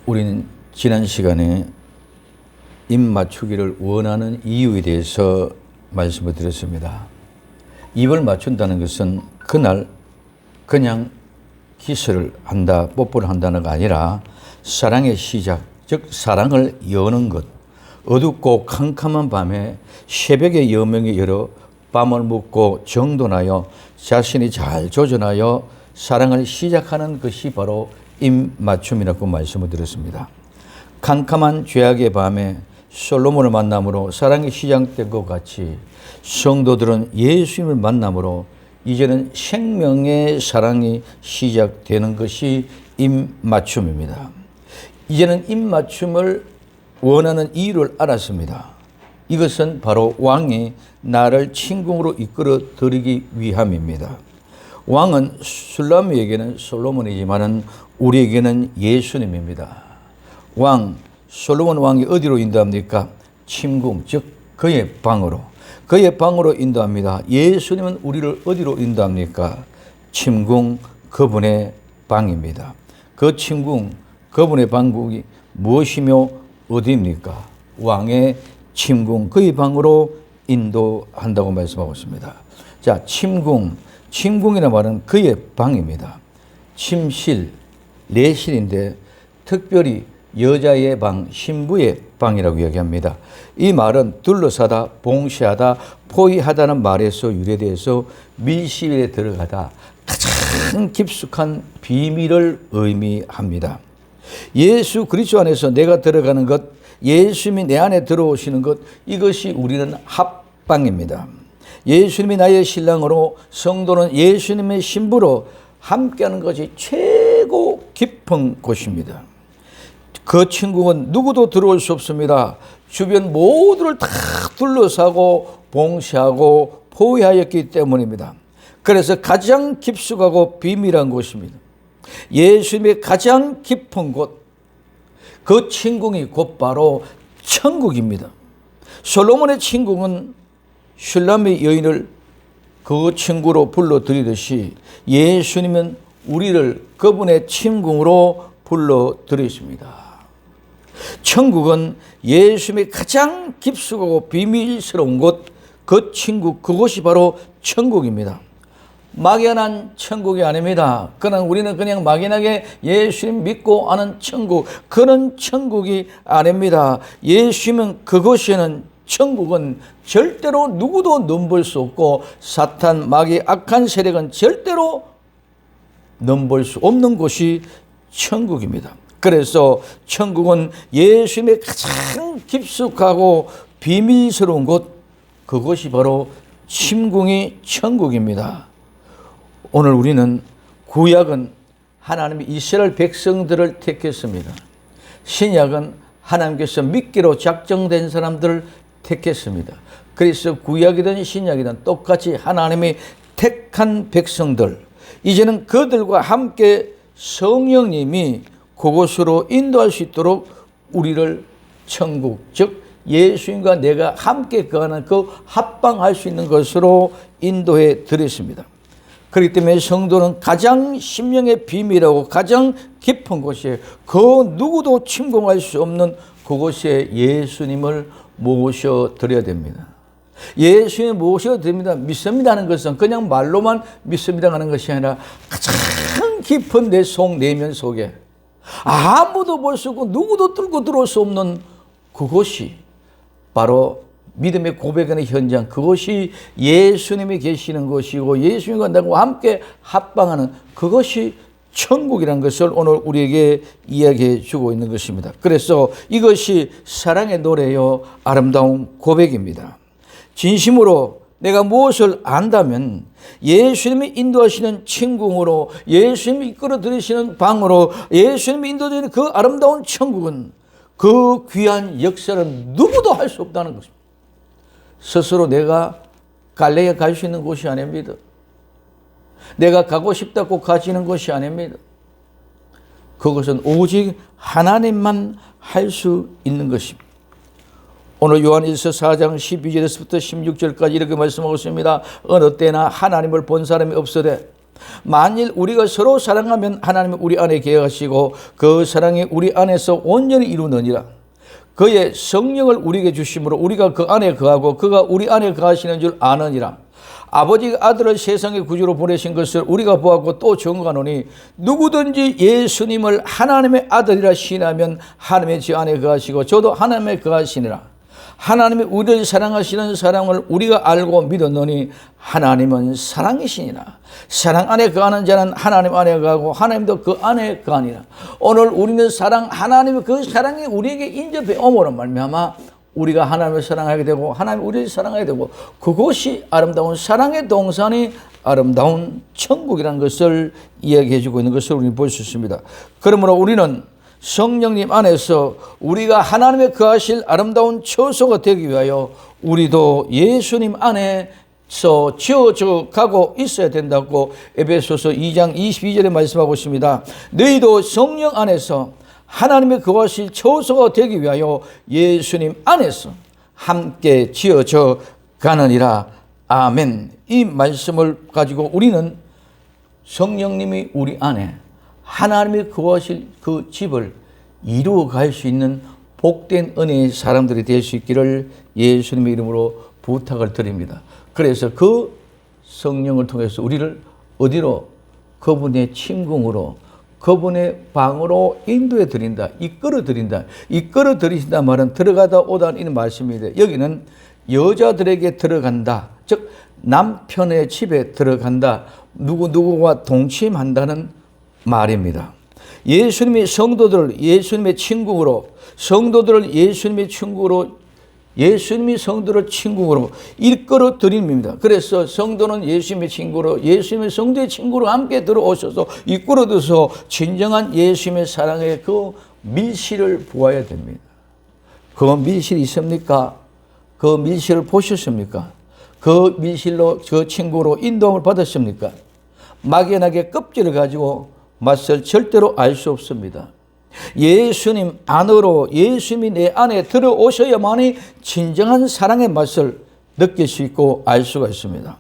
우리는 지난 시간에 입 맞추기를 원하는 이유에 대해서 말씀을 드렸습니다. 입을 맞춘다는 것은 그날 그냥 키스를 한다, 뽀뽀를 한다는가 아니라 사랑의 시작, 즉 사랑을 여는 것. 어둡고 캄캄한 밤에 새벽에 여명이 열어 밤을 묵고 정돈하여 자신이 잘 조절하여 사랑을 시작하는 것이 바로 입맞춤이라고 말씀을 드렸습니다. 캄캄한 죄악의 밤에 솔로몬을 만남으로 사랑이 시작된 것 같이 성도들은 예수님을 만남으로 이제는 생명의 사랑이 시작되는 것이 입맞춤입니다. 이제는 입맞춤을 원하는 이유를 알았습니다. 이것은 바로 왕이 나를 친궁으로 이끌어 들이기 위함입니다. 왕은 술람미에게는 솔로몬이지만 우리에게는 예수님입니다. 솔로몬 왕이 어디로 인도합니까? 침궁, 즉 그의 방으로. 그의 방으로 인도합니다. 예수님은 우리를 어디로 인도합니까? 침궁, 그분의 방입니다. 그 침궁, 그분의 방국이 무엇이며 어디입니까? 왕의 침궁, 그의 방으로 인도한다고 말씀하고 있습니다. 자, 침궁이라는 말은 그의 방입니다. 침실, 내실인데 특별히 여자의 방, 신부의 방이라고 이야기합니다. 이 말은 둘러싸다, 봉쇄하다, 포위하다는 말에서 유래돼서 밀실에 들어가다 가장 깊숙한 비밀을 의미합니다. 예수 그리스도 안에서 내가 들어가는 것, 예수님이 내 안에 들어오시는 것, 이것이 우리는 합방입니다. 예수님이 나의 신랑으로, 성도는 예수님의 신부로 함께하는 것이 최고 깊은 곳입니다. 그 침궁은 누구도 들어올 수 없습니다. 주변 모두를 다 둘러싸고 봉쇄하고 포위하였기 때문입니다. 그래서 가장 깊숙하고 비밀한 곳입니다. 예수님의 가장 깊은 곳, 그 침궁이 곧바로 천국입니다. 솔로몬의 침궁은 슐람의 여인을 그 친구로 불러들이듯이 예수님은 우리를 그분의 침궁으로 불러들이십니다. 천국은 예수님의 가장 깊숙하고 비밀스러운 곳, 그 천국, 그곳이 바로 천국입니다. 막연한 천국이 아닙니다. 우리는 그냥 막연하게 예수님 믿고 아는 천국, 그런 천국이 아닙니다. 예수님은 그곳에는, 천국은 절대로 누구도 넘볼 수 없고 사탄, 마귀, 악한 세력은 절대로 넘볼 수 없는 곳이 천국입니다. 그래서 천국은 예수님의 가장 깊숙하고 비밀스러운 곳, 그것이 바로 침궁이 천국입니다. 오늘 우리는 구약은 하나님이 이스라엘 백성들을 택했습니다. 신약은 하나님께서 믿기로 작정된 사람들을 택했습니다. 그래서 구약이든 신약이든 똑같이 하나님이 택한 백성들, 이제는 그들과 함께 성령님이 그곳으로 인도할 수 있도록 우리를 천국, 즉 예수님과 내가 함께 거하는 그 합방할 수 있는 것으로 인도해 드렸습니다. 그렇기 때문에 성도는 가장 심령의 비밀하고 가장 깊은 곳에, 그 누구도 침공할 수 없는 그곳에 예수님을 모셔드려야 됩니다. 예수님을 모셔드립니다. 믿습니다 하는 것은 그냥 말로만 믿습니다 하는 것이 아니라 가장 깊은 내 속, 내면 속에 아무도 볼 수 없고 누구도 뚫고 들어올 수 없는 그곳이 바로 믿음의 고백의 현장, 그것이 예수님이 계시는 곳이고 예수님과 나와 함께 합방하는 그것이 천국이라는 것을 오늘 우리에게 이야기해 주고 있는 것입니다. 그래서 이것이 사랑의 노래요, 아름다운 고백입니다. 진심으로 내가 무엇을 안다면 예수님이 인도하시는 침궁으로, 예수님이 이끌어 들이시는 방으로, 예수님이 인도되는 그 아름다운 천국은, 그 귀한 역사는 누구도 할 수 없다는 것입니다. 스스로 내가 갈래야 갈 수 있는 곳이 아닙니다. 내가 가고 싶다고 가지는 것이 아닙니다. 그것은 오직 하나님만 할 수 있는 것입니다. 오늘 요한일서 4장 12절에서부터 16절까지 이렇게 말씀하고 있습니다. 어느 때나 하나님을 본 사람이 없으되 만일 우리가 서로 사랑하면 하나님은 우리 안에 계하시고 그 사랑이 우리 안에서 온전히 이루느니라. 그의 성령을 우리에게 주심으로 우리가 그 안에 거하고 그가 우리 안에 거하시는 줄 아느니라. 아버지가 아들을 세상의 구주로 보내신 것을 우리가 보았고 또 증거하노니 누구든지 예수님을 하나님의 아들이라 시인하면 하나님의 지 안에 거하시고 저도 하나님의 거하시니라. 하나님이 우리를 사랑하시는 사랑을 우리가 알고 믿었노니 하나님은 사랑이시니라. 사랑 안에 거하는 자는 하나님 안에 거하고 하나님도 그 안에 거하니라. 오늘 우리는 하나님의 그 사랑이 우리에게 인접해 오므로 말미암아 우리가 하나님을 사랑하게 되고 하나님이 우리를 사랑하게 되고 그것이 아름다운 사랑의 동산이 아름다운 천국이라는 것을 이야기해 주고 있는 것을 우리는 볼 수 있습니다. 그러므로 우리는 성령님 안에서 우리가 하나님의 거하실 아름다운 처소가 되기 위하여 우리도 예수님 안에서 지어져 가고 있어야 된다고 에베소서 2장 22절에 말씀하고 있습니다. 너희도 성령 안에서 하나님의 거하실 처소가 되기 위하여 예수님 안에서 함께 지어져 가느니라. 아멘. 이 말씀을 가지고 우리는 성령님이 우리 안에 하나님이 거하실 그 집을 이루어 갈 수 있는 복된 은혜의 사람들이 될 수 있기를 예수님의 이름으로 부탁을 드립니다. 그래서 그 성령을 통해서 우리를 어디로? 그분의 침궁으로, 그분의 방으로 인도해 드린다. 이끌어 드린다. 이끌어 드리신다 말은 들어가다 오다 이런 말씀입니다. 여기는 여자들에게 들어간다. 즉 남편의 집에 들어간다. 누구와 동침한다는 말입니다. 예수님이 성도들을 예수님의 친구로, 성도들을 예수님의 친구로, 예수님이 성도를 친구로 이끌어 드립니다. 그래서 성도는 예수님의 친구로, 예수님의 성도의 친구로 함께 들어오셔서 이끌어 들어서 진정한 예수님의 사랑의 그 밀실을 보아야 됩니다. 그 밀실이 있습니까? 그 밀실을 보셨습니까? 그 밀실로 그 친구로 인도함을 받았습니까? 막연하게 껍질을 가지고 맛을 절대로 알 수 없습니다. 예수님 안으로, 예수님이 내 안에 들어오셔야만이 진정한 사랑의 맛을 느낄 수 있고 알 수가 있습니다.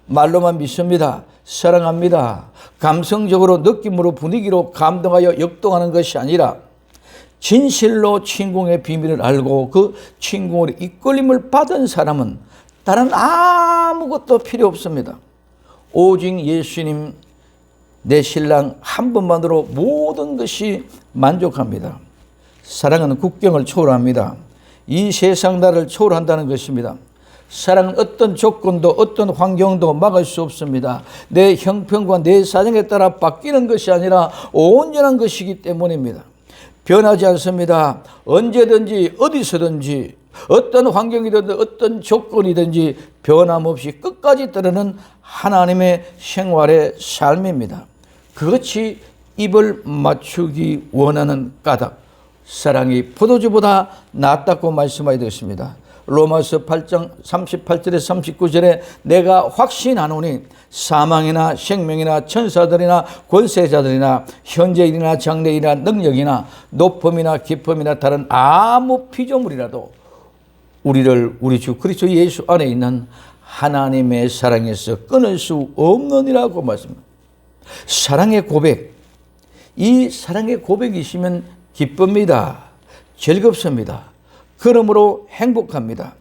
말로만 믿습니다. 사랑합니다. 감성적으로 느낌으로 분위기로 감동하여 역동하는 것이 아니라 진실로 친궁의 비밀을 알고 그 친궁으로 이끌림을 받은 사람은 다른 아무것도 필요 없습니다. 오직 예수님 내 신랑 한 번만으로 모든 것이 만족합니다. 사랑은 국경을 초월합니다. 이 세상 나를 초월한다는 것입니다. 사랑은 어떤 조건도 어떤 환경도 막을 수 없습니다. 내 형편과 내 사정에 따라 바뀌는 것이 아니라 온전한 것이기 때문입니다. 변하지 않습니다. 언제든지 어디서든지 어떤 환경이든지 어떤 조건이든지 변함없이 끝까지 따르는 하나님의 생활의 삶입니다. 그것이 입을 맞추기 원하는 까닭, 사랑이 포도주보다 낫다고 말씀하게 되었습니다. 로마서 8장 38절에 39절에 내가 확신하노니 사망이나 생명이나 천사들이나 권세자들이나 현재일이나 장래일이나 능력이나 높음이나 깊음이나 다른 아무 피조물이라도 우리를 우리 주 그리스도 예수 안에 있는 하나님의 사랑에서 끊을 수 없느니라고 말씀합니다. 사랑의 고백, 이 사랑의 고백이시면 기쁩니다. 즐겁습니다. 그러므로 행복합니다.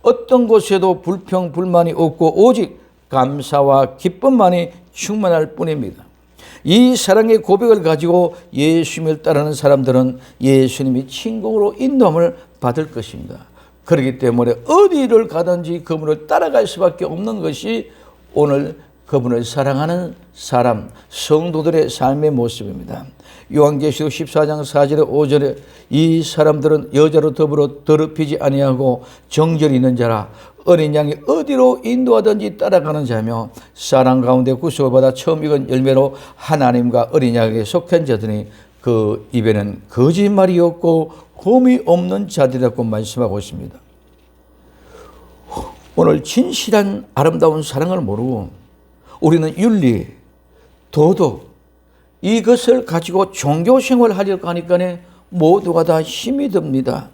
어떤 곳에도 불평, 불만이 없고 오직 감사와 기쁨만이 충만할 뿐입니다. 이 사랑의 고백을 가지고 예수님을 따르는 사람들은 예수님이 친구로 인도함을 받을 것입니다. 그렇기 때문에 어디를 가든지 그분을 따라갈 수밖에 없는 것이 오늘 그분을 사랑하는 사람, 성도들의 삶의 모습입니다. 요한계시록 14장 4절에 5절에 이 사람들은 여자로 더불어 더럽히지 아니하고 정절이 있는 자라 어린 양이 어디로 인도하든지 따라가는 자며 사랑 가운데 구속을 받아 처음 익은 열매로 하나님과 어린 양에게 속한 자들이 그 입에는 거짓말이 없고 흠이 없는 자들이라고 말씀하고 있습니다. 오늘 진실한 아름다운 사랑을 모르고 우리는 윤리, 도덕 이것을 가지고 종교생활을 하려고 하니까 모두가 다 힘이 듭니다.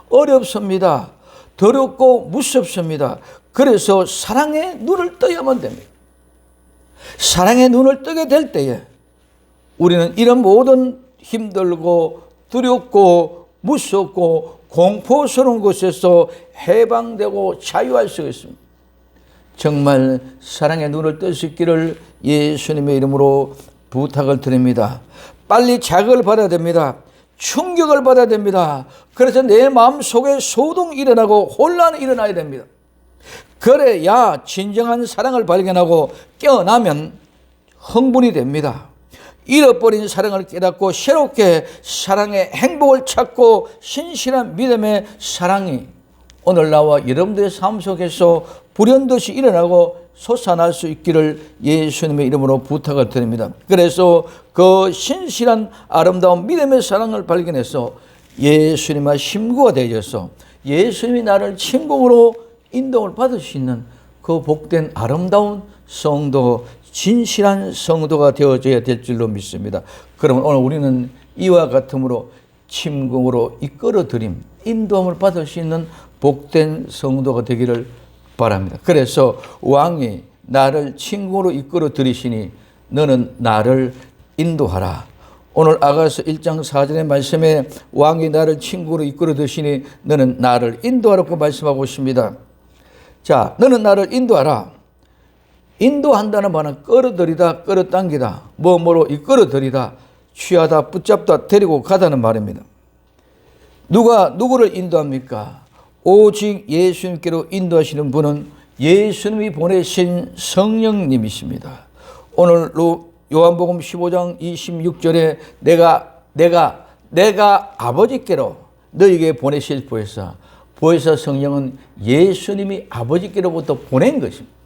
어렵습니다. 더럽고 무섭습니다. 그래서 사랑에 눈을 떠야만 됩니다. 사랑의 눈을 뜨게 될 때에 우리는 이런 모든 힘들고 두렵고 무섭고 공포스러운 것에서 해방되고 자유할 수 있습니다. 정말 사랑의 눈을 뜰 수 있기를 예수님의 이름으로 부탁을 드립니다. 빨리 자극을 받아야 됩니다. 충격을 받아야 됩니다. 그래서 내 마음속에 소동이 일어나고 혼란이 일어나야 됩니다. 그래야 진정한 사랑을 발견하고 깨어나면 흥분이 됩니다. 잃어버린 사랑을 깨닫고 새롭게 사랑의 행복을 찾고 신실한 믿음의 사랑이 오늘 나와 여러분들의 삶 속에서 불현듯이 일어나고 솟아날 수 있기를 예수님의 이름으로 부탁을 드립니다. 그래서 그 신실한 아름다운 믿음의 사랑을 발견해서 예수님과 친구가 되어서 예수님이 나를 친구로 인도를 받을 수 있는 그 복된 아름다운 성도, 진실한 성도가 되어져야 될 줄로 믿습니다. 그러면 오늘 우리는 이와 같음으로 침공으로 이끌어드림, 인도함을 받을 수 있는 복된 성도가 되기를 바랍니다. 그래서 왕이 나를 친구로 이끌어 들이시니 너는 나를 인도하라. 오늘 아가서 1장 4절의 말씀에 왕이 나를 친구로 이끌어 들이시니 너는 나를 인도하라고 말씀하고 있습니다. 자, 너는 나를 인도하라. 인도한다는 말은 끌어들이다, 끌어당기다, 뭐뭐로 이끌어들이다, 취하다, 붙잡다, 데리고 가다는 말입니다. 누가 누구를 인도합니까? 오직 예수님께로 인도하시는 분은 예수님이 보내신 성령님이십니다. 오늘 요한복음 15장 26절에 내가 아버지께로 너에게 보내실 보혜사 성령은 예수님이 아버지께로부터 보낸 것입니다.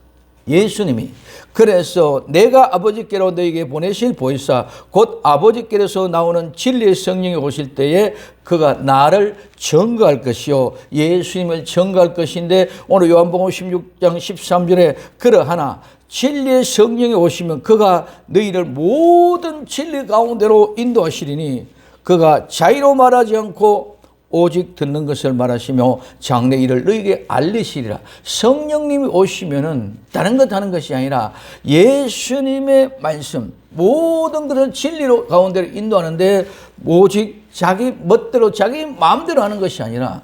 예수님이. 그래서 내가 아버지께로 너에게 보내실 보혜사, 곧 아버지께로서 나오는 진리의 성령이 오실 때에 그가 나를 증거할 것이요 예수님을 증거할 것인데, 오늘 요한복음 16장 13절에 그러하나 진리의 성령이 오시면 그가 너희를 모든 진리 가운데로 인도하시리니 그가 자의로 말하지 않고 오직 듣는 것을 말하시며 장래 일을 너희에게 알리시리라. 성령님이 오시면은 다른 것 하는 것이 아니라 예수님의 말씀, 모든 것을 진리로 가운데로 인도하는데 오직 자기 멋대로 자기 마음대로 하는 것이 아니라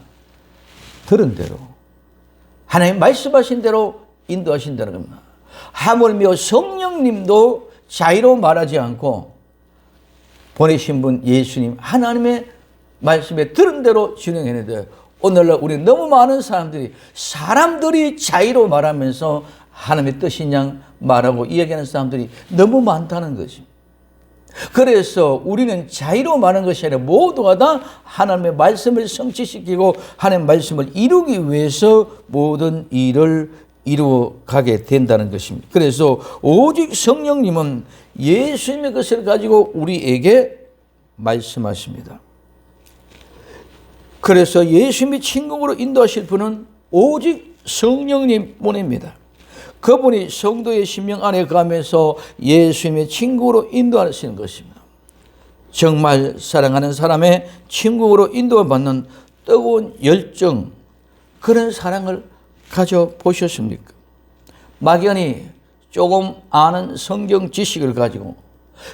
들은 대로 하나님 말씀하신 대로 인도하신다는 겁니다. 하물며 성령님도 자의로 말하지 않고 보내신 분 예수님 하나님의 말씀에 들은 대로 진행해내는데, 오늘날 우리 너무 많은 사람들이 자의로 말하면서 하나님의 뜻인 양 말하고 이야기하는 사람들이 너무 많다는 거지. 그래서 우리는 자의로 말하는 것이 아니라 모두가 다 하나님의 말씀을 성취시키고 하나님의 말씀을 이루기 위해서 모든 일을 이루어가게 된다는 것입니다. 그래서 오직 성령님은 예수님의 것을 가지고 우리에게 말씀하십니다. 그래서 예수님이 친구로 인도하실 분은 오직 성령님 뿐입니다. 그분이 성도의 심령 안에 가면서 예수님의 친구로 인도하시는 것입니다. 정말 사랑하는 사람의 친구로 인도받는 뜨거운 열정, 그런 사랑을 가져보셨습니까? 막연히 조금 아는 성경 지식을 가지고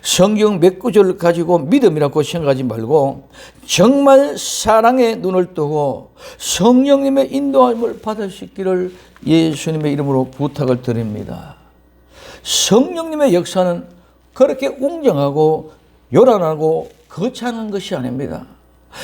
성경 몇 구절을 가지고 믿음이라고 생각하지 말고 정말 사랑의 눈을 뜨고 성령님의 인도함을 받을 수 있기를 예수님의 이름으로 부탁을 드립니다. 성령님의 역사는 그렇게 웅장하고 요란하고 거창한 것이 아닙니다.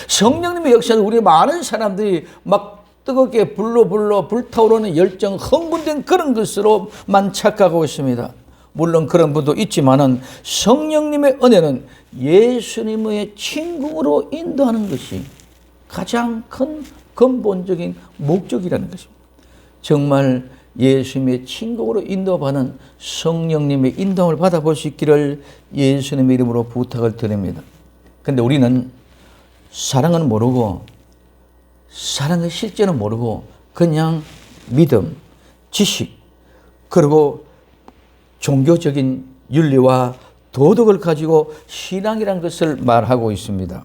성령님의 역사는 우리 많은 사람들이 막 뜨겁게 불타오르는 열정, 흥분된 그런 것으로만 착각하고 있습니다. 물론 그런 분도 있지만은 성령님의 은혜는 예수님의 친구로 인도하는 것이 가장 큰 근본적인 목적이라는 것입니다. 정말 예수님의 친구로 인도받는 성령님의 인도를 받아볼 수 있기를 예수님의 이름으로 부탁을 드립니다. 그런데 우리는 사랑은 모르고, 사랑의 실제는 모르고 그냥 믿음, 지식, 그리고 종교적인 윤리와 도덕을 가지고 신앙이라는 것을 말하고 있습니다.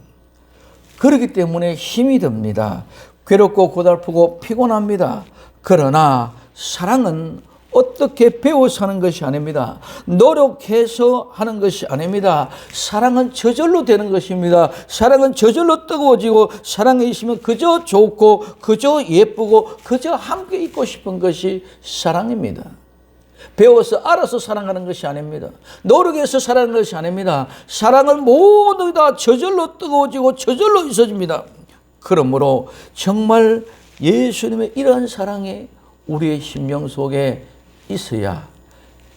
그렇기 때문에 힘이 듭니다. 괴롭고 고달프고 피곤합니다. 그러나 사랑은 어떻게 배워서 하는 것이 아닙니다. 노력해서 하는 것이 아닙니다. 사랑은 저절로 되는 것입니다. 사랑은 저절로 뜨거워지고 사랑에 있으면 그저 좋고 그저 예쁘고 그저 함께 있고 싶은 것이 사랑입니다. 배워서 알아서 사랑하는 것이 아닙니다. 노력해서 사랑하는 것이 아닙니다. 사랑은 모두 다 저절로 뜨거워지고 저절로 있어집니다. 그러므로 정말 예수님의 이러한 사랑이 우리의 심령 속에 있어야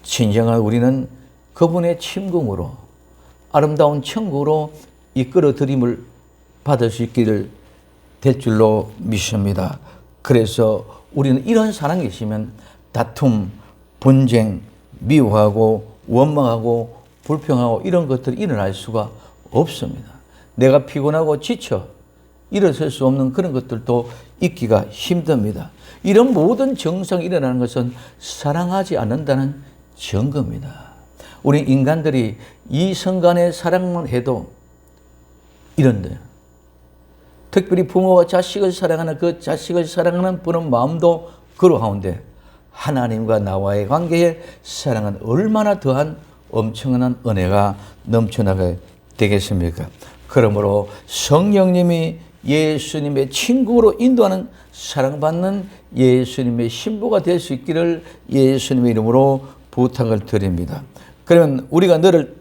진정한 우리는 그분의 침공으로 아름다운 천국으로 이끌어들임을 받을 수 있기를 될 줄로 믿습니다. 그래서 우리는 이런 사랑이 있으면 다툼, 분쟁, 미워하고 원망하고 불평하고 이런 것들이 일어날 수가 없습니다. 내가 피곤하고 지쳐 일어설 수 없는 그런 것들도 있기가 힘듭니다. 이런 모든 정상이 일어나는 것은 사랑하지 않는다는 증거입니다. 우리 인간들이 이성 간의 사랑만 해도 이런데, 특별히 부모와 자식을 사랑하는 그 자식을 사랑하는 그런 마음도 그러하운데 하나님과 나와의 관계에 사랑은 얼마나 더한 엄청난 은혜가 넘쳐나게 되겠습니까? 그러므로 성령님이 예수님의 친구로 인도하는 사랑받는 예수님의 신부가 될 수 있기를 예수님의 이름으로 부탁을 드립니다. 그러면 우리가 너를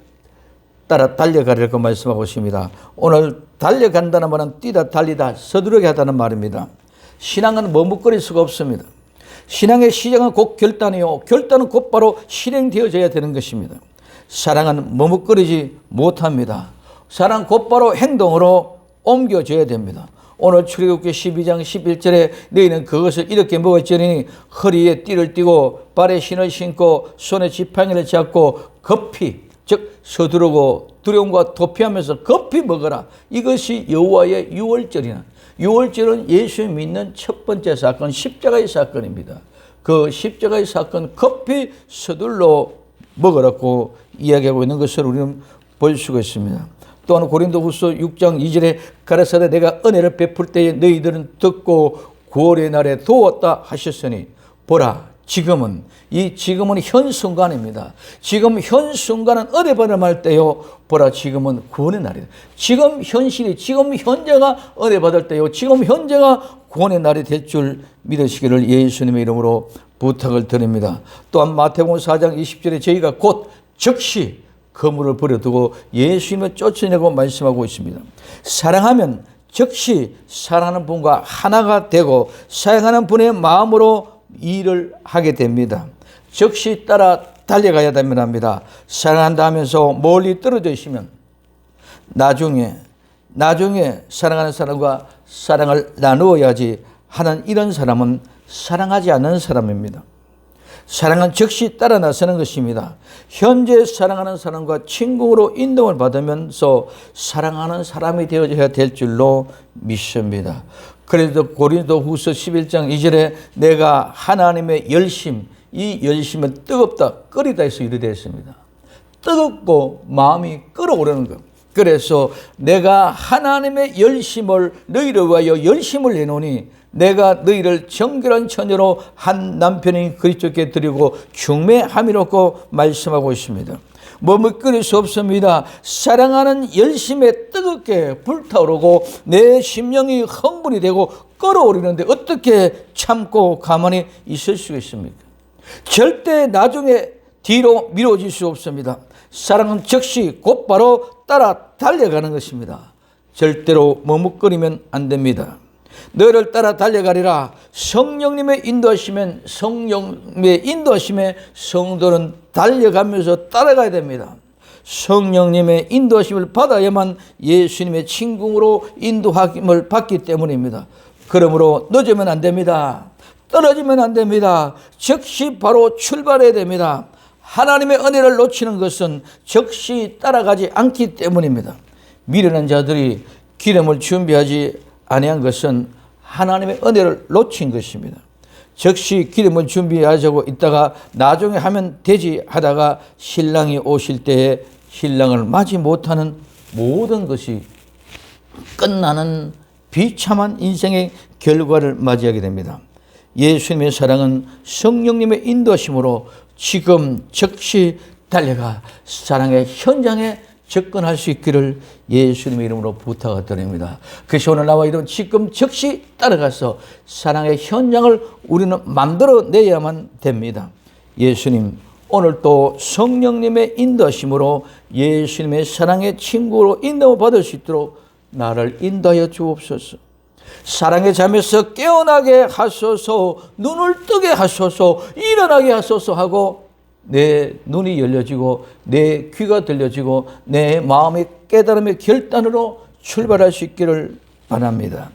따라 달려가리라고 말씀하고 있습니다. 오늘 달려간다는 말은 뛰다 달리다 서두르게 하다는 말입니다. 신앙은 머뭇거릴 수가 없습니다. 신앙의 시작은 곧 결단이요, 결단은 곧바로 실행되어져야 되는 것입니다. 사랑은 머뭇거리지 못합니다. 사랑 곧바로 행동으로 옮겨져야 됩니다. 오늘 출애굽기 12장 11절에 너희는 그것을 이렇게 먹을지니 허리에 띠를 띠고 발에 신을 신고 손에 지팡이를 잡고 급히, 즉 서두르고 두려움과 도피하면서 급히 먹어라. 이것이 여호와의 유월절이나, 유월절은 예수 믿는 첫 번째 사건, 십자가의 사건입니다. 그 십자가의 사건 급히 서둘러 먹으라고 이야기하고 있는 것을 우리는 볼 수가 있습니다. 또한 고린도후서 6장 2절에 가라사대 내가 은혜를 베풀 때에 너희들은 듣고 구원의 날에 도왔다 하셨으니 보라 지금은, 이 지금은 현 순간입니다. 지금 현 순간은 은혜 받을 말 때요, 보라 지금은 구원의 날이다. 지금 현실이, 지금 현재가 은혜 받을 때요, 지금 현재가 구원의 날이 될 줄 믿으시기를 예수님의 이름으로 부탁을 드립니다. 또한 마태복음 4장 20절에 저희가 곧 즉시 그물을 버려두고 예수님을 쫓으려고 말씀하고 있습니다. 사랑하면 즉시 사랑하는 분과 하나가 되고 사랑하는 분의 마음으로 일을 하게 됩니다. 즉시 따라 달려가야 합니다. 사랑한다 하면서 멀리 떨어져 있으면 나중에 사랑하는 사람과 사랑을 나누어야지 하는 이런 사람은 사랑하지 않는 사람입니다. 사랑은 즉시 따라 나서는 것입니다. 현재 사랑하는 사람과 친구로 인도를 받으면서 사랑하는 사람이 되어야 될 줄로 믿습니다. 그래도 고린도후서 11장 2절에 내가 하나님의 열심, 이 열심은 뜨겁다, 끓이다 해서 이르되 했습니다. 뜨겁고 마음이 끓어오르는 것. 그래서 내가 하나님의 열심을 너희를 위하여 열심을 내노니 내가 너희를 정결한 처녀로 한 남편인 그리스도께 드리고 중매함이라고 말씀하고 있습니다. 머뭇거릴 수 없습니다. 사랑하는 열심에 뜨겁게 불타오르고 내 심령이 흥분이 되고 끓어오르는데 어떻게 참고 가만히 있을 수 있습니까? 절대 나중에 뒤로 미뤄질 수 없습니다. 사랑은 즉시 곧바로 따라 달려가는 것입니다. 절대로 머뭇거리면 안 됩니다. 너를 따라 달려가리라. 성령님의 인도하심에 성도는 달려가면서 따라가야 됩니다. 성령님의 인도하심을 받아야만 예수님의 친구로 인도함을 받기 때문입니다. 그러므로 늦으면 안 됩니다. 떨어지면 안 됩니다. 즉시 바로 출발해야 됩니다. 하나님의 은혜를 놓치는 것은 즉시 따라가지 않기 때문입니다. 미련한 자들이 기름을 준비하지 아니한 것은 하나님의 은혜를 놓친 것입니다. 즉시 기름을 준비하자고 있다가 나중에 하면 되지 하다가 신랑이 오실 때에 신랑을 맞이 못하는 모든 것이 끝나는 비참한 인생의 결과를 맞이하게 됩니다. 예수님의 사랑은 성령님의 인도하심으로 지금 즉시 달려가 사랑의 현장에 접근할 수 있기를 예수님의 이름으로 부탁을 드립니다. 그래서 오늘 나와 이런 지금 즉시 따라가서 사랑의 현장을 우리는 만들어내야만 됩니다. 예수님, 오늘 또 성령님의 인도하심으로 예수님의 사랑의 친구로 인도를 받을 수 있도록 나를 인도하여 주옵소서. 사랑의 잠에서 깨어나게 하소서, 눈을 뜨게 하소서, 일어나게 하소서 하고 내 눈이 열려지고 내 귀가 들려지고 내 마음의 깨달음의 결단으로 출발할 수 있기를 바랍니다.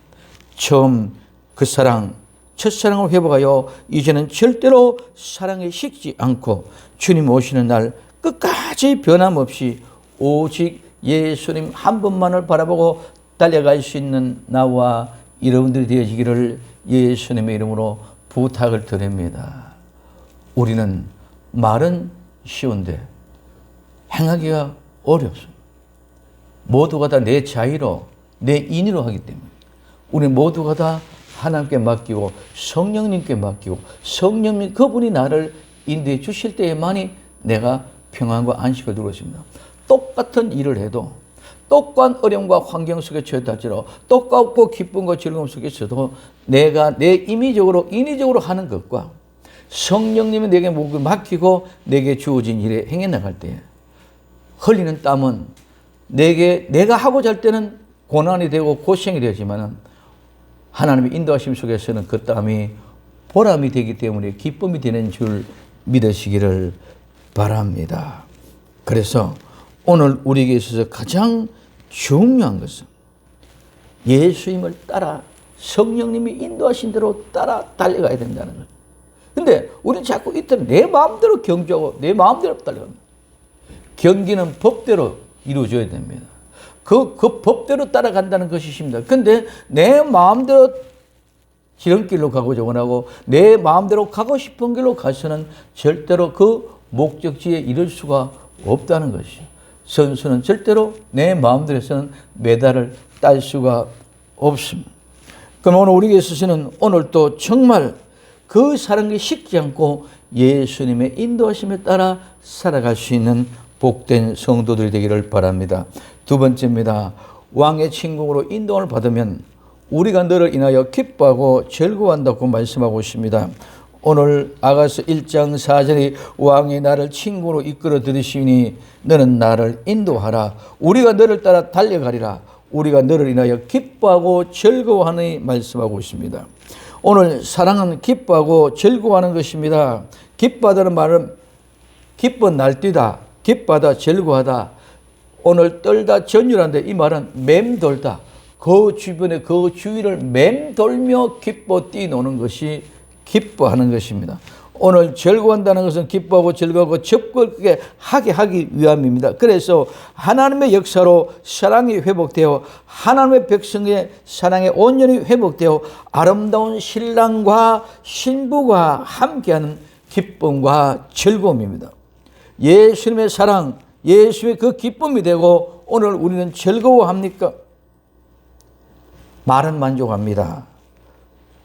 처음 그 사랑, 첫사랑을 회복하여 이제는 절대로 사랑에 식지 않고 주님 오시는 날 끝까지 변함없이 오직 예수님 한 분만을 바라보고 달려갈 수 있는 나와 여러분들이 되어지기를 예수님의 이름으로 부탁을 드립니다. 우리는 말은 쉬운데 행하기가 어렵습니다. 모두가 다 내 자의로, 내 인의로 하기 때문에 우리 모두가 다 하나님께 맡기고 성령님께 맡기고 성령님 그분이 나를 인도해 주실 때에만이 내가 평안과 안식을 누릴 수 있습니다. 똑같은 일을 해도 똑같은 어려움과 환경 속에 처했다 할지라도 똑같고 기쁨과 즐거움 속에서도 내가 내 임의적으로 인위적으로 하는 것과 성령님이 내게 목을 맡기고 내게 주어진 일에 행해 나갈 때 흘리는 땀은 내가 하고자 할 때는 고난이 되고 고생이 되지만은 하나님의 인도하심 속에서는 그 땀이 보람이 되기 때문에 기쁨이 되는 줄 믿으시기를 바랍니다. 그래서 오늘 우리에게 있어서 가장 중요한 것은 예수님을 따라 성령님이 인도하신 대로 따라 달려가야 된다는 거예요. 근데 우리는 자꾸 이때는 내 마음대로 경주하고 내 마음대로 달려갑니다. 경기는 법대로 이루어져야 됩니다. 그 법대로 따라간다는 것이 쉽니다. 근데 내 마음대로 지름길로 가고자 원하고 내 마음대로 가고 싶은 길로 가서는 절대로 그 목적지에 이를 수가 없다는 것이죠. 선수는 절대로 내 마음대로서는 메달을 딸 수가 없습니다. 그럼 오늘 우리에게 있어서는 오늘 또 정말 그 사랑이 식지 않고 예수님의 인도하심에 따라 살아갈 수 있는 복된 성도들이 되기를 바랍니다. 두 번째입니다. 왕의 친궁으로 인도를 받으면 우리가 너를 인하여 기뻐하고 즐거워한다고 말씀하고 있습니다. 오늘 아가서 1장 4절이 왕이 나를 친구로 이끌어 들으시니 너는 나를 인도하라. 우리가 너를 따라 달려가리라. 우리가 너를 인하여 기뻐하고 즐거워하니 말씀하고 있습니다. 오늘 사랑은 기뻐하고 즐거워하는 것입니다. 기뻐하다는 말은 기뻐 날뛰다, 기뻐하다, 즐거워하다. 오늘 떨다, 전율한데 이 말은 맴돌다. 그 주변에 그 주위를 맴돌며 기뻐 뛰노는 것이 기뻐하는 것입니다. 오늘 즐거워한다는 것은 기뻐하고 즐거워하고 적극하게 하기 위함입니다. 그래서 하나님의 역사로 사랑이 회복되어 하나님의 백성의 사랑이 온전히 회복되어 아름다운 신랑과 신부가 함께하는 기쁨과 즐거움입니다. 예수님의 사랑, 예수의 그 기쁨이 되고 오늘 우리는 즐거워합니까? 말은 만족합니다.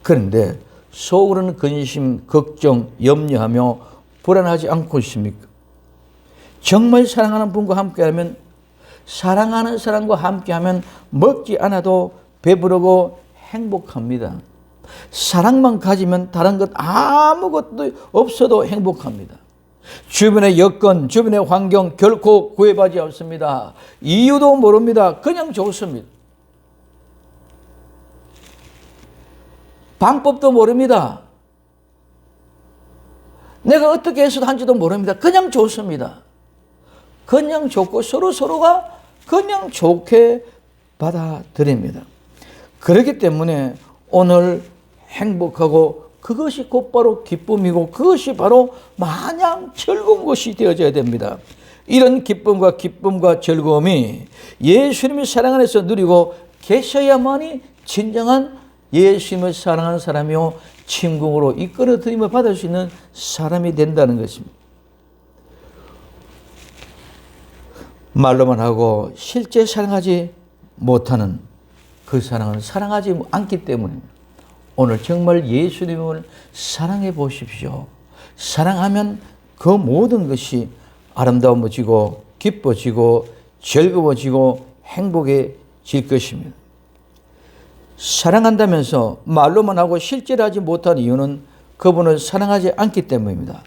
그런데 속으로는 근심, 걱정, 염려하며 불안하지 않고 있습니까? 정말 사랑하는 분과 함께하면, 사랑하는 사람과 함께하면 먹지 않아도 배부르고 행복합니다. 사랑만 가지면 다른 것 아무것도 없어도 행복합니다. 주변의 여건, 주변의 환경 결코 구애받지 않습니다. 이유도 모릅니다. 그냥 좋습니다. 방법도 모릅니다. 내가 어떻게 해서 한지도 모릅니다. 그냥 좋습니다. 그냥 좋고 서로가 그냥 좋게 받아들입니다. 그렇기 때문에 오늘 행복하고 그것이 곧바로 기쁨이고 그것이 바로 마냥 즐거운 것이 되어져야 됩니다. 이런 기쁨과 즐거움이 예수님의 사랑 안에서 누리고 계셔야만이 진정한 예수님을 사랑하는 사람이요 친궁으로 이끌어들임을 받을 수 있는 사람이 된다는 것입니다. 말로만 하고 실제 사랑하지 못하는 그 사랑을 사랑하지 않기 때문입니다. 오늘 정말 예수님을 사랑해 보십시오. 사랑하면 그 모든 것이 아름다워지고 기뻐지고 즐거워지고 행복해질 것입니다. 사랑한다면서 말로만 하고 실제로 하지 못한 이유는 그분을 사랑하지 않기 때문입니다.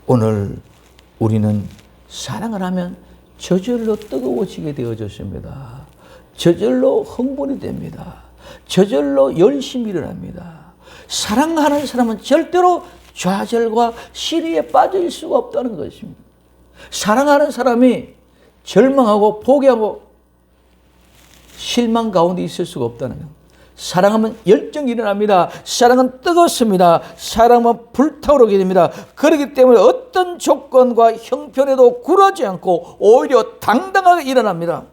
오늘 우리는 사랑을 하면 저절로 뜨거워지게 되어졌습니다. 저절로 흥분이 됩니다. 저절로 열심히 일어납니다. 사랑하는 사람은 절대로 좌절과 시리에 빠질 수가 없다는 것입니다. 사랑하는 사람이 절망하고 포기하고 실망 가운데 있을 수가 없다는 것. 사랑하면 열정이 일어납니다. 사랑은 뜨겁습니다. 사랑은 불타오르게 됩니다. 그렇기 때문에 어떤 조건과 형편에도 굴하지 않고 오히려 당당하게 일어납니다.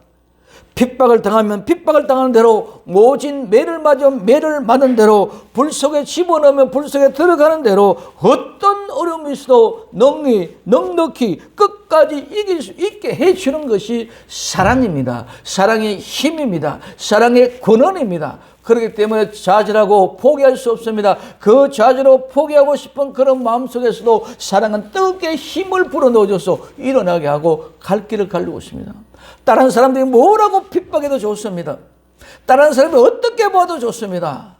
핍박을 당하면 핍박을 당하는 대로, 모진 매를 맞으면 매를 맞는 대로, 불 속에 집어넣으면 불 속에 들어가는 대로 어떤 어려움이 있어도 넉넉히 끝까지 이길 수 있게 해주는 것이 사랑입니다. 사랑의 힘입니다. 사랑의 근원입니다. 그렇기 때문에 좌절하고 포기할 수 없습니다. 그 좌절하고 포기하고 싶은 그런 마음속에서도 사랑은 뜨겁게 힘을 불어넣어줘서 일어나게 하고 갈 길을 가르고 있습니다. 다른 사람들이 뭐라고 핍박해도 좋습니다. 다른 사람이 어떻게 봐도 좋습니다.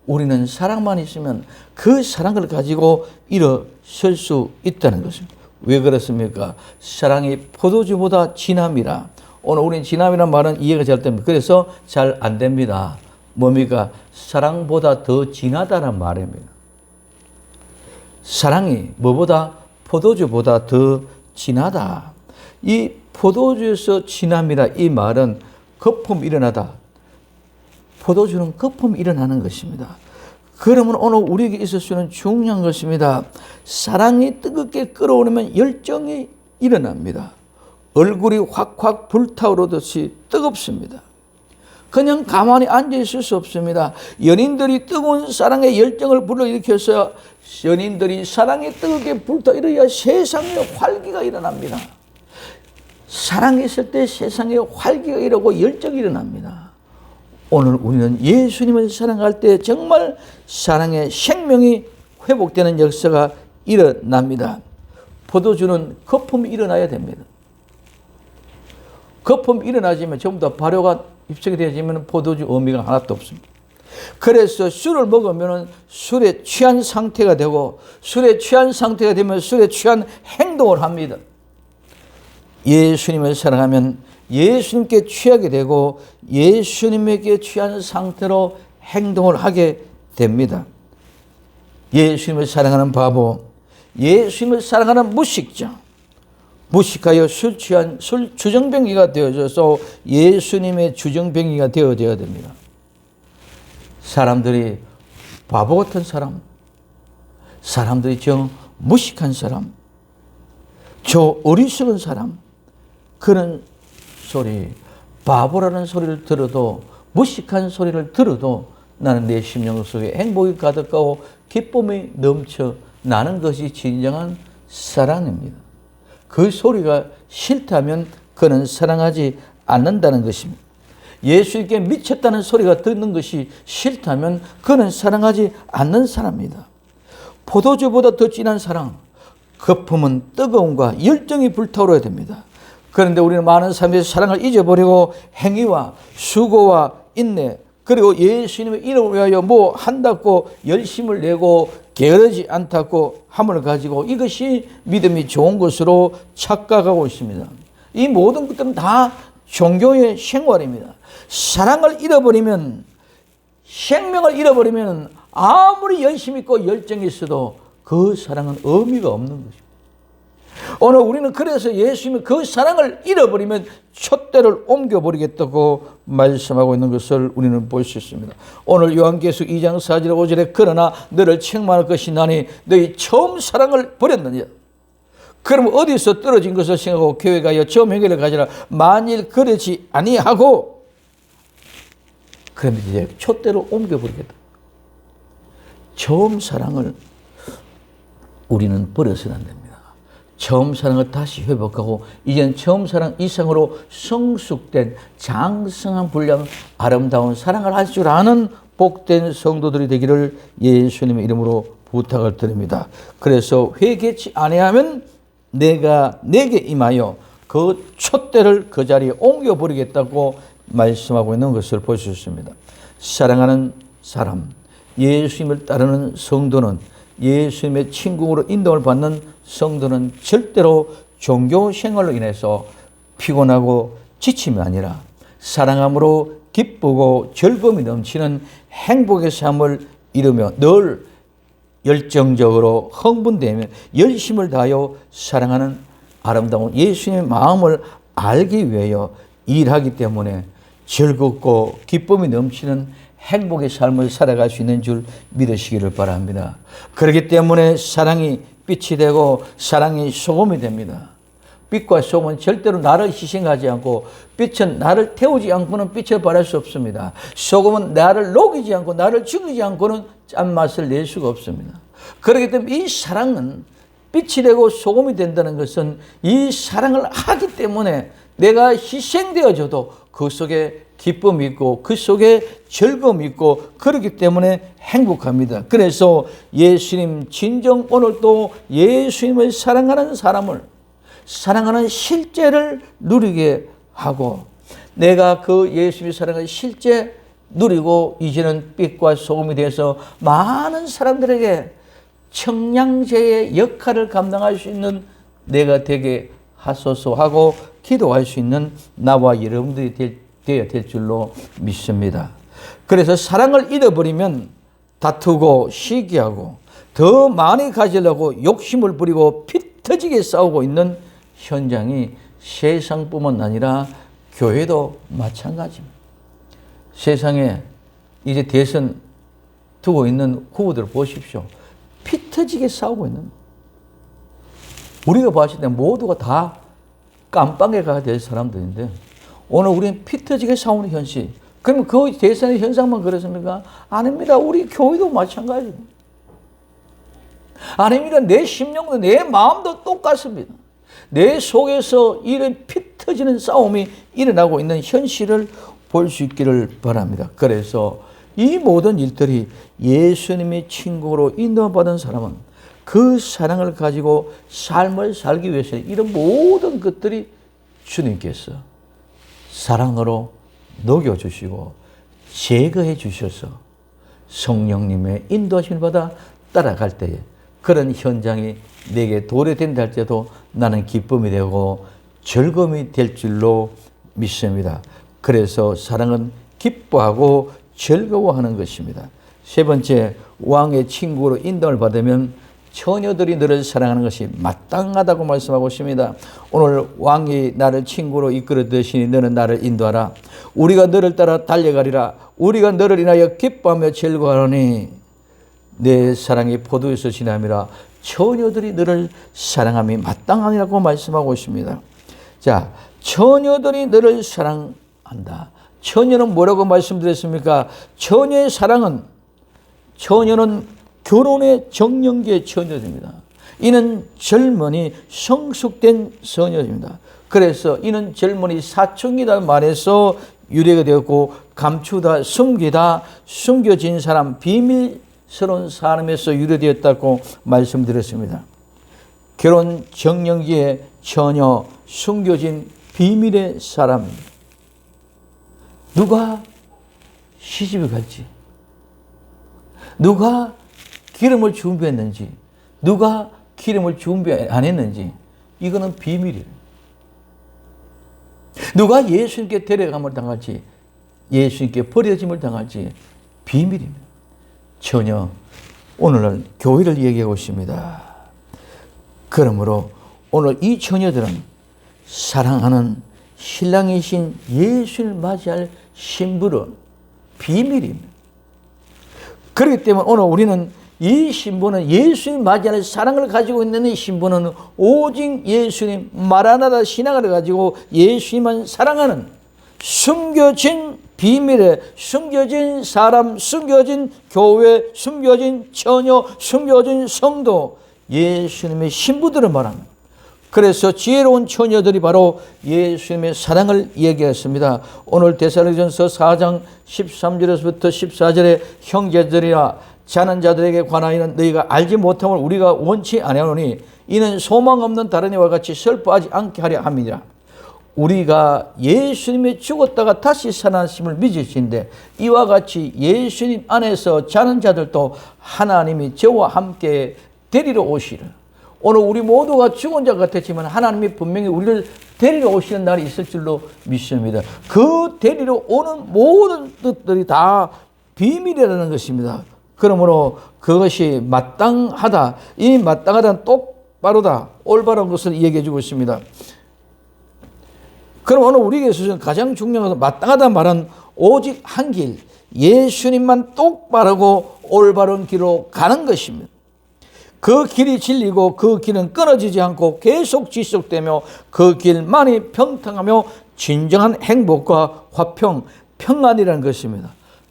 우리는 사랑만 있으면 그 사랑을 가지고 일어설 수 있다는 것입니다. 왜 그렇습니까? 사랑이 포도주보다 진함이라. 오늘 우리는 진함이라는 말은 이해가 잘 됩니다. 그래서 잘 안 됩니다. 뭡니까? 사랑보다 더 진하다는 말입니다. 사랑이 뭐보다? 포도주보다 더 진하다. 이 포도주에서 진함이라 이 말은 거품이 일어나다. 포도주는 거품이 일어나는 것입니다. 그러면 오늘 우리에게 있을 수 있는 중요한 것입니다. 사랑이 뜨겁게 끓어오르면 열정이 일어납니다. 얼굴이 확확 불타오르듯이 뜨겁습니다. 그냥 가만히 앉아있을 수 없습니다. 연인들이 뜨거운 사랑의 열정을 불러일으켜서 연인들이 사랑이 뜨겁게 불타오르야 세상에 활기가 일어납니다. 사랑이 있을 때 세상에 활기가 일어나고 열정이 일어납니다. 오늘 우리는 예수님을 사랑할 때 정말 사랑의 생명이 회복되는 역사가 일어납니다. 포도주는 거품이 일어나야 됩니다. 거품이 일어나지만 전부 다 발효가 입성이 되어지면 포도주 의미가 하나도 없습니다. 그래서 술을 먹으면 술에 취한 상태가 되고, 술에 취한 상태가 되면 술에 취한 행동을 합니다. 예수님을 사랑하면 예수님께 취하게 되고 예수님에게 취한 상태로 행동을 하게 됩니다. 예수님을 사랑하는 바보, 예수님을 사랑하는 무식자, 무식하여 술 취한 술 주정뱅이가 되어져서 예수님의 주정뱅이가 되어져야 됩니다. 사람들이 바보 같은 사람, 사람들이 저 무식한 사람, 저 어리석은 사람, 그런 소리, 바보라는 소리를 들어도, 무식한 소리를 들어도 나는 내 심령 속에 행복이 가득하고 기쁨이 넘쳐 나는 것이 진정한 사랑입니다. 그 소리가 싫다면 그는 사랑하지 않는다는 것입니다. 예수님께 미쳤다는 소리가 듣는 것이 싫다면 그는 사랑하지 않는 사람입니다. 포도주보다 더 진한 사랑, 거품은 뜨거움과 열정이 불타오르야 됩니다. 그런데 우리는 많은 사람들이 사랑을 잊어버리고 행위와 수고와 인내, 그리고 예수님의 이름을 위하여 뭐 한다고 열심을 내고 게으르지 않다고 함을 가지고 이것이 믿음이 좋은 것으로 착각하고 있습니다. 이 모든 것들은 다 종교의 생활입니다. 사랑을 잃어버리면, 생명을 잃어버리면 아무리 열심히 있고 열정이 있어도 그 사랑은 의미가 없는 것입니다. 오늘 우리는 그래서 예수님이 그 사랑을 잃어버리면 촛대를 옮겨버리겠다고 말씀하고 있는 것을 우리는 볼 수 있습니다. 오늘 요한계시록 2장 4절 5절에 그러나 너를 책망할 것이 나니 너희 처음 사랑을 버렸느냐. 그럼 어디서 떨어진 것을 생각하고 교회 가여 처음 행위를 가지라. 만일 그러지 아니하고 그러면 이제 촛대로 옮겨버리겠다. 처음 사랑을 우리는 버려서는 안 됩니다. 처음 사랑을 다시 회복하고 이제는 처음 사랑 이상으로 성숙된 장성한 분량 아름다운 사랑을 할 줄 아는 복된 성도들이 되기를 예수님의 이름으로 부탁을 드립니다. 그래서 회개치 아니하면 내가 내게 임하여 그 촛대를 그 자리에 옮겨버리겠다고 말씀하고 있는 것을 볼 수 있습니다. 사랑하는 사람, 예수님을 따르는 성도는, 예수님의 친구로 인도를 받는 성도는 절대로 종교 생활로 인해서 피곤하고 지침이 아니라 사랑함으로 기쁘고 즐거움이 넘치는 행복의 삶을 이루며 늘 열정적으로 흥분되며 열심을 다하여 사랑하는 아름다운 예수님의 마음을 알기 위하여 일하기 때문에 즐겁고 기쁨이 넘치는 행복의 삶을 살아갈 수 있는 줄 믿으시기를 바랍니다. 그렇기 때문에 사랑이 빛이 되고 사랑이 소금이 됩니다. 빛과 소금은 절대로 나를 희생하지 않고, 빛은 나를 태우지 않고는 빛을 발할 수 없습니다. 소금은 나를 녹이지 않고 나를 죽이지 않고는 짠맛을 낼 수가 없습니다. 그렇기 때문에 이 사랑은 빛이 되고 소금이 된다는 것은 이 사랑을 하기 때문에 내가 희생되어져도 그 속에 기쁨이 있고 그 속에 즐거움이 있고 그렇기 때문에 행복합니다. 그래서 예수님 진정 오늘도 예수님을 사랑하는 사람을, 사랑하는 실제를 누리게 하고, 내가 그 예수님의 사랑을 실제 누리고 이제는 빛과 소금이 되어서 많은 사람들에게 청량제의 역할을 감당할 수 있는 내가 되게 하소서 하고 기도할 수 있는 나와 여러분들이 되어야 될 줄로 믿습니다. 그래서 사랑을 잃어버리면 다투고 시기하고 더 많이 가지려고 욕심을 부리고 피 터지게 싸우고 있는 현장이 세상뿐만 아니라 교회도 마찬가지입니다. 세상에 이제 대선 두고 있는 후보들 보십시오. 피 터지게 싸우고 있는, 우리가 봤을 때 모두가 다 깜빵에가 될 사람들인데 오늘 우리는 피 터지게 싸우는 현실. 그러면 그 대선의 현상만 그렇습니까? 아닙니다. 우리 교회도 마찬가지입니다. 아닙니다. 내 심령도 내 마음도 똑같습니다. 내 속에서 이런 피 터지는 싸움이 일어나고 있는 현실을 볼 수 있기를 바랍니다. 그래서 이 모든 일들이 예수님의 친구로 인도받은 사람은 그 사랑을 가지고 삶을 살기 위해서 이런 모든 것들이 주님께서 사랑으로 녹여주시고 제거해 주셔서 성령님의 인도하심을 받아 따라갈 때에 그런 현장이 내게 도래된다 할지라도 나는 기쁨이 되고 즐거움이 될 줄로 믿습니다. 그래서 사랑은 기뻐하고 즐거워하는 것입니다. 세 번째, 왕의 친구로 인도를 받으면 처녀들이 너를 사랑하는 것이 마땅하다고 말씀하고 있습니다. 오늘 왕이 나를 친구로 이끌어 드시니 너는 나를 인도하라. 우리가 너를 따라 달려가리라. 우리가 너를 인하여 기뻐하며 즐거워하노니 내 사랑이 포도에서 지남이라. 처녀들이 너를 사랑함이 마땅하니라고 말씀하고 있습니다. 자, 처녀들이 너를 사랑한다. 처녀는 뭐라고 말씀드렸습니까? 처녀의 사랑은, 처녀는 결혼의 정령기의 처녀입니다. 이는 젊은이 성숙된 처녀입니다. 그래서 이는 젊은이 사춘기다 말해서 유래가 되었고, 감추다, 숨기다, 숨겨진 사람, 비밀스러운 사람에서 유래되었다고 말씀드렸습니다. 결혼 정령기의 처녀, 숨겨진 비밀의 사람입니다. 누가 시집을 갈지, 누가 기름을 준비했는지, 누가 기름을 준비 안 했는지, 이거는 비밀이에요. 누가 예수님께 데려감을 당할지, 예수님께 버려짐을 당할지 비밀입니다. 전혀 오늘은 교회를 얘기하고 있습니다. 그러므로 오늘 이 처녀들은 사랑하는 신랑이신 예수를 맞이할 신부는 비밀입니다. 그렇기 때문에 오늘 우리는 이 신부는, 예수님 맞이하는 사랑을 가지고 있는 이 신부는 오직 예수님 마라나다 신앙을 가지고 예수님만 사랑하는 숨겨진 비밀에 숨겨진 사람, 숨겨진 교회, 숨겨진 처녀, 숨겨진 성도, 예수님의 신부들을 말합니다. 그래서 지혜로운 처녀들이 바로 예수님의 사랑을 얘기했습니다. 오늘 데살로니가전서 4장 13절에서부터 14절에 형제들이라 자는 자들에게 관하여는 너희가 알지 못함을 우리가 원치 아니하노니 이는 소망 없는 다른 이와 같이 슬퍼하지 않게 하려 함이니라. 우리가 예수님이 죽었다가 다시 살아나심을 믿으신데 이와 같이 예수님 안에서 자는 자들도 하나님이 저와 함께 데리러 오시리라. 오늘 우리 모두가 죽은 자 같았지만 하나님이 분명히 우리를 데리러 오시는 날이 있을 줄로 믿습니다. 그 데리러 오는 모든 뜻들이 다 비밀이라는 것입니다. 그러므로 그것이 마땅하다. 이 마땅하다는 똑바로다. 올바른 것을 얘기해 주고 있습니다. 그럼 오늘 우리에게 있어서 가장 중요한 것은 마땅하다 말은 오직 한 길, 예수님만 똑바르고 올바른 길로 가는 것입니다. 그 길이 진리고 그 길은 끊어지지 않고 계속 지속되며 그 길만이 평등하며 진정한 행복과 화평, 평안이라는 것입니다.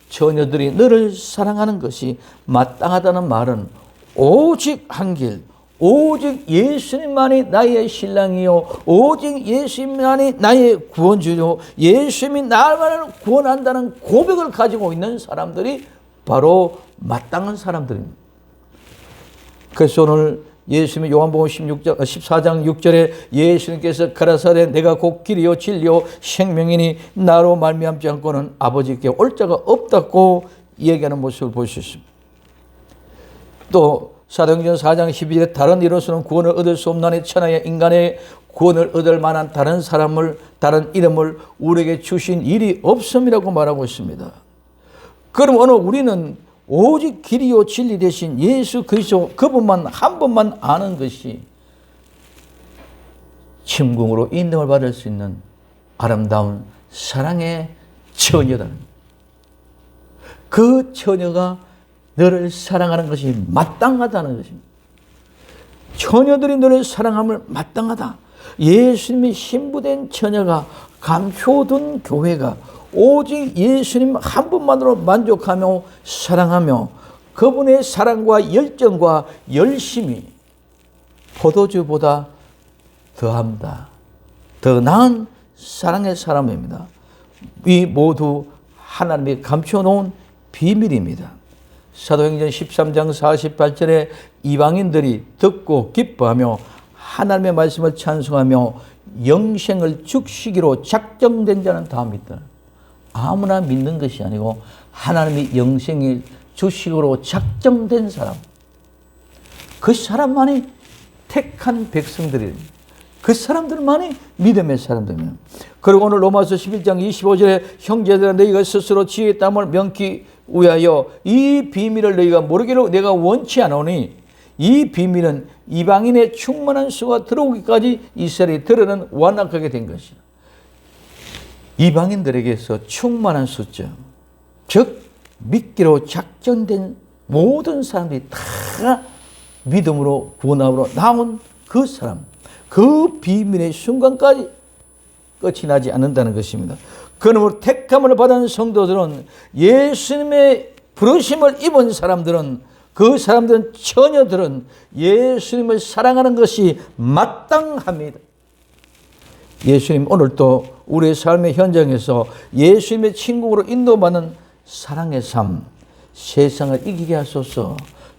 처녀들이 너를 사랑하는 것이 마땅하다는 말은 오직 한 길, 오직 예수님만이 나의 신랑이요, 오직 예수님만이 나의 구원주요, 예수님이 나를 구원한다는 고백을 가지고 있는 사람들이 바로 마땅한 사람들입니다. 그래서 오늘 예수님이 요한복음 14장 6절에 예수님께서 가라사대 내가 곧 길이요 진리요 생명이니 나로 말미암지 않고는 아버지께 올 자가 없다고 얘기하는 모습을 볼 수 있습니다. 또 사도행전 4장 12절에 다른 이로서는 구원을 얻을 수 없나니 천하의 인간의 구원을 얻을 만한 다른 이름을 우리에게 주신 일이 없음이라고 말하고 있습니다. 그럼 오늘 우리는 오직 길이요 진리 되신 예수 그리스도 그분만 한 분만 아는 것이 침궁으로 인정을 받을 수 있는 아름다운 사랑의 처녀다. 그 처녀가 너를 사랑하는 것이 마땅하다는 것입니다. 처녀들이 너를 사랑함을 마땅하다. 예수님이 신부된 처녀가 감춰둔 교회가 오직 예수님 한 분만으로 만족하며 사랑하며 그분의 사랑과 열정과 열심이 포도주보다 더합니다. 더 나은 사랑의 사람입니다. 이 모두 하나님이 감춰놓은 비밀입니다. 사도행전 13장 48절에 이방인들이 듣고 기뻐하며 하나님의 말씀을 찬송하며 영생을 죽시기로 작정된 자는 다 믿다. 아무나 믿는 것이 아니고 하나님이 영생을 주식으로 작정된 사람, 그 사람만이 택한 백성들입니다. 그 사람들만이 믿음의 사람들입니다. 그리고 오늘 로마서 11장 25절에 형제들아 너희가 스스로 지혜의 땀을 명기 위하여 이 비밀을 너희가 모르기로 내가 원치 않으니 이 비밀은 이방인의 충만한 수가 들어오기까지 이스라엘이 드러는 완악하게 된 것이다. 이방인들에게서 충만한 숫자, 즉 믿기로 작정된 모든 사람들이 다 믿음으로 구원함으로 나온 그 사람, 그 비밀의 순간까지 끝이 나지 않는다는 것입니다. 그러므로 택함을 받은 성도들은 예수님의 부르심을 입은 사람들은 그 사람들은 처녀들은 예수님을 사랑하는 것이 마땅합니다. 예수님 오늘도 우리의 삶의 현장에서 예수님의 친구로 인도받는 사랑의 삶, 세상을 이기게 하소서.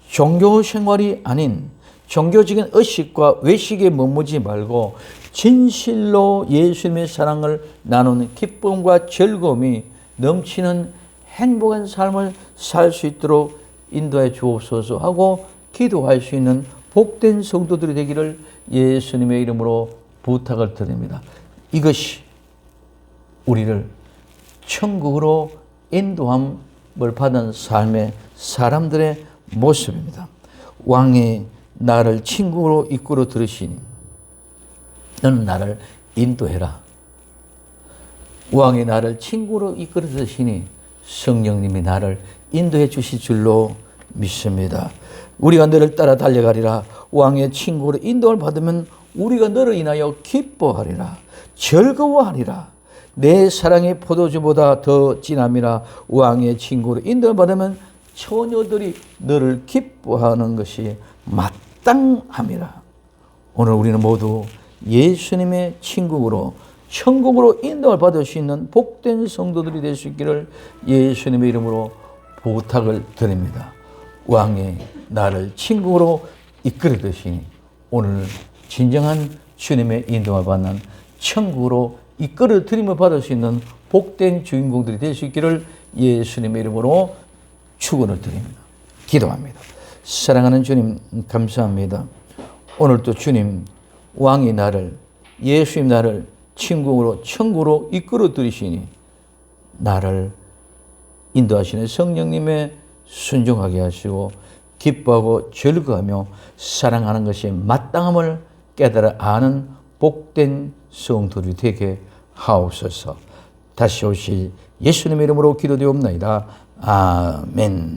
종교 생활이 아닌 종교적인 의식과 외식에 머무지 말고 진실로 예수님의 사랑을 나누는 기쁨과 즐거움이 넘치는 행복한 삶을 살 수 있도록 인도해 주옵소서 하고 기도할 수 있는 복된 성도들이 되기를 예수님의 이름으로 부탁을 드립니다. 이것이 우리를 천국으로 인도함을 받은 삶의 사람들의 모습입니다. 왕이 나를 천국으로 이끌어 들으시니 너는 나를 인도해라. 왕이 나를 천국으로 이끌어 들으시니 성령님이 나를 인도해 주실 줄로 믿습니다. 우리가 너를 따라 달려가리라. 왕의 친구로 인도를 받으면 우리가 너를 인하여 기뻐하리라. 즐거워하리라. 내 사랑의 포도주보다 더 진함이라. 왕의 친구로 인도를 받으면 처녀들이 너를 기뻐하는 것이 마땅함이라. 오늘 우리는 모두 예수님의 친구로 천국으로 인도를 받을 수 있는 복된 성도들이 될 수 있기를 예수님의 이름으로 부탁을 드립니다. 왕이 나를 친구로 이끌듯이 오늘 진정한 주님의 인도를 받는 천국으로 이끌어 드림을 받을 수 있는 복된 주인공들이 될 수 있기를 예수님의 이름으로 축원을 드립니다. 기도합니다. 사랑하는 주님 감사합니다. 오늘도 주님 왕이 나를 예수님 나를 친구로 천국으로 이끌어 들이시니 나를 인도하시는 성령님의 순종하게 하시고 기뻐하고 즐거워하며 사랑하는 것이 마땅함을 깨달아 아는 복된 성도들이 되게 하옵소서. 다시 오실 예수님의 이름으로 기도되옵나이다. 아멘.